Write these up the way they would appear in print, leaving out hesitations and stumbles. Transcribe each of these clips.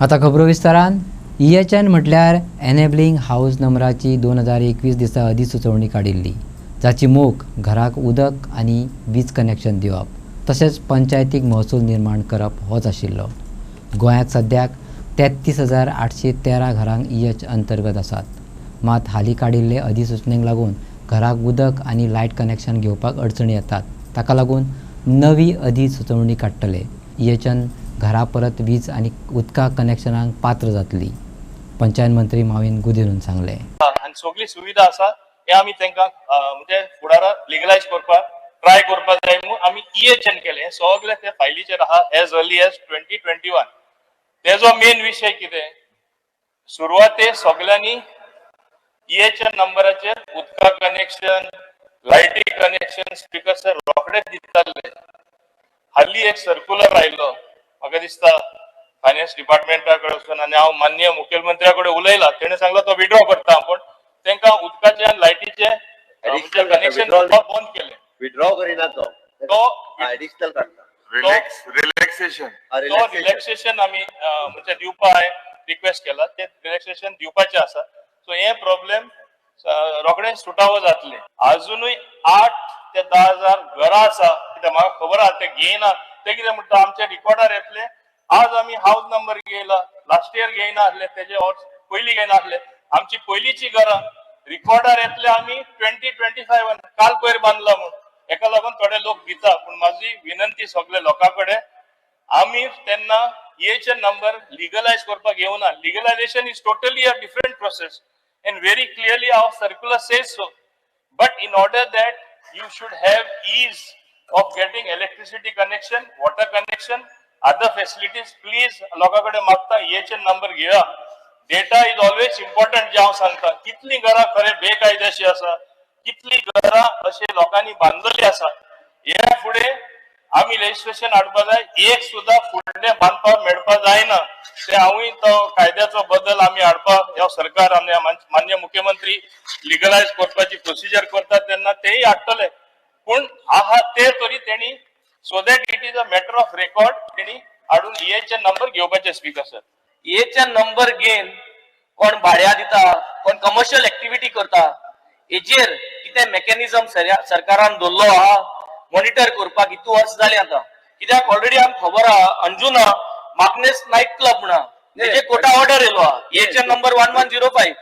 आता खबरो विस्तारान EHN म्हटल्यार एनेबलिंग हाऊस नंबराची 2021 दिसा अधिसुचोवणी काडिल्ली, जाची मोख घराक उदक आनी वीज कनेक्शन दिवप तशेंच पंचायतीक महसूल निर्माण करप होच आशिल्लो। गोंयांत सद्याक 33,813 घरांक EH अंतर्गत आसात, मात हालीं काडिल्ले अधिसुचनेक लागून घराक उदक आनी लायट कनेक्शन घेवपाक अडचणी येतात। ताका लागून नवी अधिसुचोवणी काडटले। EHN घरा परत वीज आनी उदका कनेक्शनाक पात्र जातली, पंचायत मंत्री माविन गुदिरून सांगले। आनी सगळी सुविधा आसा हे आमी तांकां म्हणजे फुडाराक लिगलायज करपाक ट्राय करपाक जाय म्हणून आमी EHN केले। सगळे ते फायलीचेर आहा एज अर्ली एज 2021। तेजो मेन विशय कितें, सुरवाते सगळ्यांनी EHN नंबराचेर उदका कनेक्शन, लायटी कनेक्शन, स्पीकर रोखडे दिताले। हाली एक सर्क्युलर आयलो, म्हाका दिसता फायनान्स डिपार्टमेंटा कडसून, आनी हांव माननीय मुख्यमंत्र्या कडेन उलयला, तेणे सांगला तो विड्रॉ करता, पण तांकां उदकाचे आनी लायटीचे कनेक्शन बंद केले। विड्रॉ करिना तो एडिशनल काढता रिलॅक्सेशन आमी म्हणजे दिवपाक रिक्वेस्ट केला, ते रिलॅक्सेशन दिवपाचे आसा। सो हे प्रॉब्लेम रोखडे सुटावो जातले। अजुनूय 8 ते 10,000 घरां आसा, म्हाका खबर आहा ते घेयना, ते कितें म्हणटा आमचे रिकॉर्डार येतले। आज आमी हाऊस नंबर घेयला, लास्ट इयर घेयना आसले, तेजे पयलीं घेयना आसले। आमची पयलींची घरां रिकॉर्डार येतले आमी 2025 काल पयर बांदला म्हणून। हेका लागून थोडे लोक भिता, पण माझी विनंती सगळे लोकां कडेन, आमी तेन्ना EHN नंबर लिगलायज करपाक येवना। Legalisation is totally a different process and very clearly our circular says so, but in order that you should have ease of getting electricity connection, water connection, other facilities, please लोकांकडे मागता EHN number घेया। Data is always important. जे हांव सांगता कितली घरां खरे बेकायदेशीर आसा, कितली घरां अशे लोकांनी बांदलेली आसा, ह्या फुडें आमी लेजिस्लेशन हाडपा जाय। एक सुद्धा फुडले बांदपाक मेळपा जायना। ते हांवूय तो कायद्याचो बदल आमी हाडपाक ह्या सरकार आनी माननीय मुख्यमंत्री लिगलायज करपाची प्रोसिजर करतात तेन्ना तेय हाडटले, पूण आहा ते तरी तेणी so that it is a matter of record तेणी हाडून EHN नंबर घेवपाचे स्पीकर सर। EHN नंबर घेवन कोण भाड्या दिता, कोण कमर्शियल एक्टिविटी करता, हेजेर कितें मेकॅनिझम सरकारान दवरलो आहा मॉनिटर करपाक। इतू वर्स जाली आता, कित्याक ऑलरेडी आमकां खबर आहा अंजुना मार्कनेस नाईट क्लब म्हणा तेजे कोटा ऑर्डर येयलो आहा EHN नंबर 1105।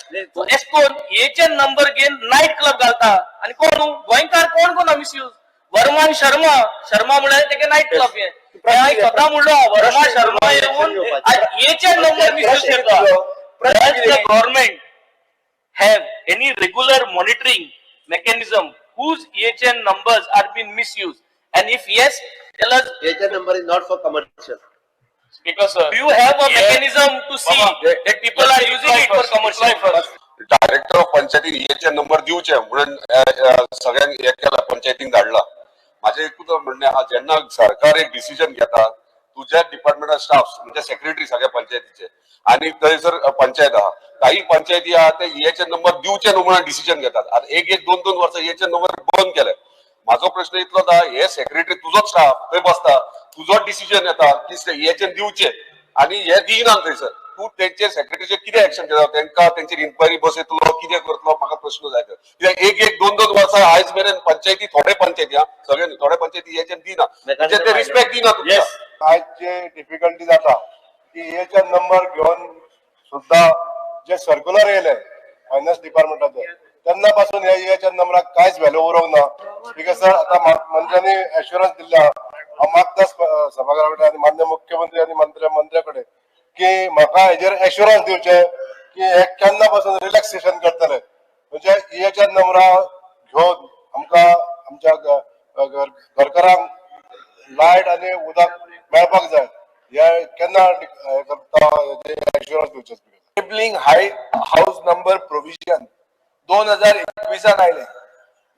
एस कोन EHN नंबर घेवन नाईट क्लब घालता, आनी कोण गोंयकार कोण मिसयूज वर्मा शर्मा म्हळ्यार तेगे नाईट क्लब हे स्वता म्हणलो वर्मा शर्मा येऊन EHN नंबर मिसयूज करता। Does the government have any regular monitoring mechanism whose EHN numbers are being misused? And if yes, tell us. EHN number is not for commercial. Speaker sir, Do you have a mechanism to see that people are using it for commercial? Director of पंचायतीन EHN number दिवचे म्हणून सगळ्यांनी हे केला, पंचायतीन धाडला। माझे एकूच म्हणणे हा, जेन्ना सरकार एक डिसिजन घेता, तुझ्या डिपार्टमेंट स्टाफ म्हणजे सेक्रेटरी सगळ्या पंचायतीचे, आणि थंयसर पंचायत आहा, काही पंचायती आहा ते EHN नंबर दिवचे न्हू म्हणून डिसिजन घेतात। आता एक 2-2 वर्सां EHN नंबर बंद केले। माझो प्रश्न इतलोच आहा, हे सेक्रेटरी तुझोच स्टाफ थंय बसता, तुझो डिसिजन येता की EHN दिवचे आणि हे दिना थंयसर, तू तेंचे सेक्रेटरीचे कितें एक्शन घेता, तांकां तेंचेर इन्क्वायरी बसयतलो, कितें करतलो, म्हाका प्रश्न जाय। कित्याक एक 2-2 वर्सां आयज मेरेन पंचायती, थोडे पंचायती हा सगळ्यांनी, थोडे पंचायती EHN दिना, म्हणजे ते रिस्पेक्ट दिना तुमकां। आज जे डिफिकल्टी जाता की EHN नंबर घेऊन सुद्धा जे सर्क्युलर येयले फायनान्स डिपार्टमेंटाचे, तेन्ना पासून ह्या EHN नंबराक कांयच व्हॅल्यू उरोंक ना। बिकॉज सर आता मंत्र्यांनी एश्युरन्स दिल्या, हांव मागता सभाघरा कडेन आनी माननीय मुख्यमंत्री आनी मंत्र्या कडेन की म्हाका हेजेर एश्युरन्स दिवचे की हे केन्ना पासून रिलॅक्सेशन करतले, म्हणजे EHN नंबरां घेवन आमकां आमच्या घरकारांक लायट आनी उदक मेळपाक जाय। हे केन्ना करता हेजे एश्युरन्स दिवचे। एनेबलिंग हाऊस नंबर प्रोविजन 2021 आयले,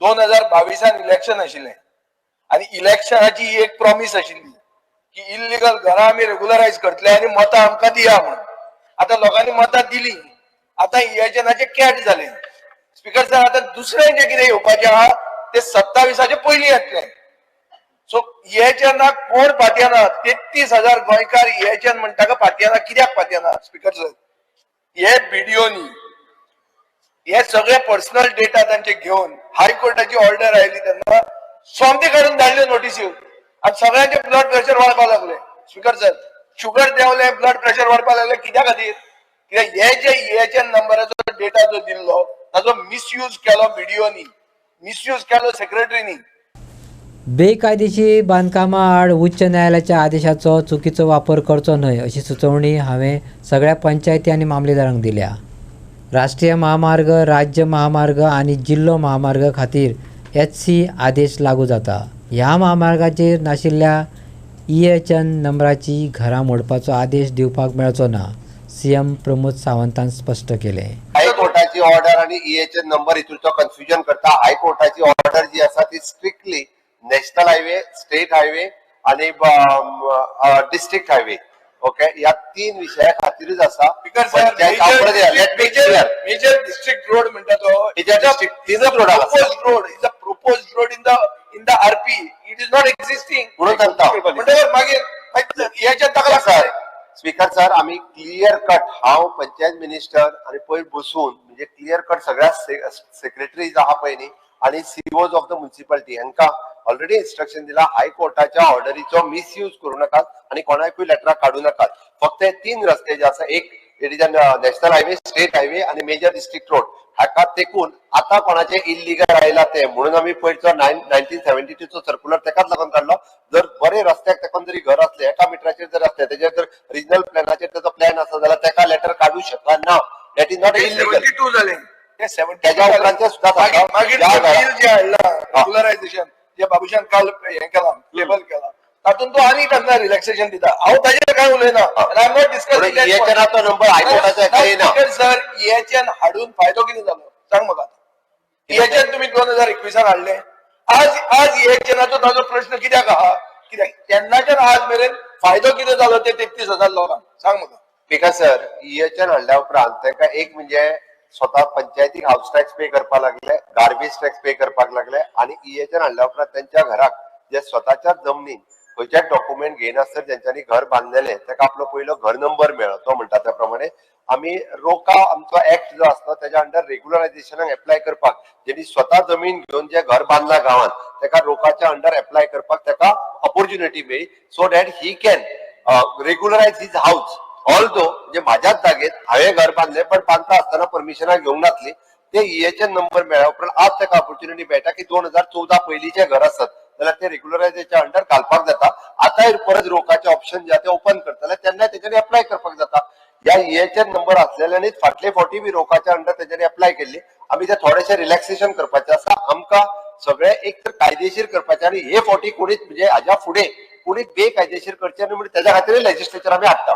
2022 इलेक्शन आशिल्ले, आणि इलेक्शनाची एक प्रॉमिस आशिल्ली की इल्लीगल घरां आमी रेग्युलरायज करतले आनी मतां आमकां दिया म्हणून। आता लोकांनी मतां दिली, आता EHNाचे कॅट जाले। स्पीकर सर, आता दुसरें जे कितें येवपाचें आहा ते 27 पयलीं येतले। सो EHN कोण पातयना 33,000 गोंयकार EHN म्हणटा का पातयना कित्याक पातयना स्पीकर सर हे व्हिडिओनी हे सगळे पर्सनल डेटा तांचे घेऊन हायकोर्टाची ऑर्डर आयली तेन्ना सोमते काढून धाडले नोटीसी आणि सगळ्यांचे ब्लड प्रेशर वाडपाक लागले स्पीकर सर शुगर देंवले ब्लड प्रेशर वाडपाक लागले कित्या खातीर कित्याक हे जे EHN नंबराचो डेटा जो दिल्लो ताचो मिसयूज केलो व्हिडिओनी मिसयूज केलो सेक्रेटरीनी बेकायदेशीर बांदकामा आड उच्च न्यायालयाच्या आदेशाचो चुकीचो वापर करचो न्हय अशी सुचोवणी हांवें सगळ्या पंचायती आनी मामलेदारांक दिल्या. राष्ट्रीय महामार्ग, राज्य महामार्ग आनी जिल्लो महामार्ग खातीर HC आदेश लागू जाता. ह्या महामार्गाचेर नाशिल्ल्या EHN नंबराची घरां मोडपाचो आदेश दिवपाक मेळचो ना, CM प्रमोद सावंतान स्पश्ट केलें. हायकोर्टाची ऑर्डर आणि EHN नंबर हितूंचो कन्फ्युजन करता. हायकोर्टाची ऑर्डर जी आसा ती strictly national highway, state highway आणि डिस्ट्रिक्ट हायवे ओके ह्या 3 विषया खातीरच आसा. मेजर डिस्ट्रिक्ट रोड म्हणटा तो proposed road in the RP. It is not existing. म्हणून सांगता म्हणटल्यार मागीर EHN ताका लागता. स्पीकर सर आम्ही क्लियर कट हांव पंचायत मिनिस्टर आणि पयर बसून म्हणजे क्लियर कट सगळ्या सेक्रेटरीज आहा पळय न्ही आणि CEOs ऑफ द म्युनिसिपालिटी हांकां ऑलरेडी इन्स्ट्रक्शन दिला हायकोर्टाच्या ऑर्डरीचो मिसयूज करू नकात आणि कोणाकूय लेटरां काडू नकात. फक्त हे 3 रस्ते जे आसा एक it is national highway, state highway आणि मेजर डिस्ट्रिक्ट रोड हाका तेकून आता कोणाचे इल्लीगल आयला ते म्हणून आम्ही पयरचो 1972 चो सर्क्युलर तेकाच लागून काढलो. जर बरे रस्त्याक तेकोन जरी घर असले एका मिटराचेर जर असले तेजेर जर रिजनल प्लॅनाचेर तेजो प्लॅन आसा जाल्यार तेका लेटर काढू शकना. That is not illegal. 72 जाले ते 70 त्याच्या उपरांतचे सुद्धा मागीर बिल जे हाडला रेग्युलरायझेशन जे बाबुशान काल हे केला टेबल केला तातून तो आनी तांकां रिलॅक्सेशन दिता. हांव ताजेर काय उलयना. आय एम नॉट डिस्कसिंग EHNचो नंबर हायकोर्टाचो येना. सर EHN हाडून फायदो कितें जालो सांग म्हाका. EHN तुम्ही 2021 हाडले. आज EHNचो ताजो प्रश्न कित्याक आहा कित्याक तेन्नाच्यान आज मेरेन फायदो कितें जालो ते 33,000 लोकांक सांग म्हाका. पिका सर EHN हाडल्या उपरांत ताका एक म्हणजे स्वतः पंचायतीक हाऊस टॅक्स पे करपाक लागले, गार्बेज टॅक्स पे करपाक लागले आणि EHN हाडल्या उपरांत त्यांच्या घराक जे स्वतःच्या जमनीन खंयचे डॉक्युमेंट घेयनासर ज्यांच्यानी घर बांधलेले ताका आपलो पयलो घर नंबर मेळ्ळो. तो म्हणटा त्या प्रमाणे आम्ही रोका आमचो ऍक्ट जो असतो त्याच्या अंडर रेग्युलरायझेशनाक एप्लाय करपाक ज्यांनी स्वतः जमीन घेऊन जे घर बांधला गावात ताका रोकाच्या अंडर एप्लाय करपाक ताका ऑपॉर्च्युनिटी मेळ्ळी so that he can regularise his house. Although म्हणजे माझ्याच जागेत हांवें घर बांधले पण बांधता असताना परमिशनाक घेवंक नासली ते EHN नंबर मेळ्ळ्या उपरांत आज ताका ऑपॉर्च्युनिटी मेळटा की 2014 पयलींचे घर आसत जाल्यार ते रेग्युलरायझेशनच्या अंडर घालपाक जाता. आता परत रोकाचे ऑप्शन जे ते ओपन करतले तेन्ना तेच्यानी एप्लाय करपाक जाता. या EHN नंबर असलेल्यांनीच फाटले फावटी बी रोकाच्या अंडर तेच्यानी एप्लाय केल्ली. आमी ते थोडेशे रिलॅक्सेशन करपाचे आसा. आमकां सगळे एक तर कायदेशीर करपाचे आणि हे फावटी कोणीच म्हणजे हाज्या फुडें कोणीच बेकायदेशीर करचे न्हय म्हणजे त्याच्या खातीर लेजिस्लेचर आमी हाडटा.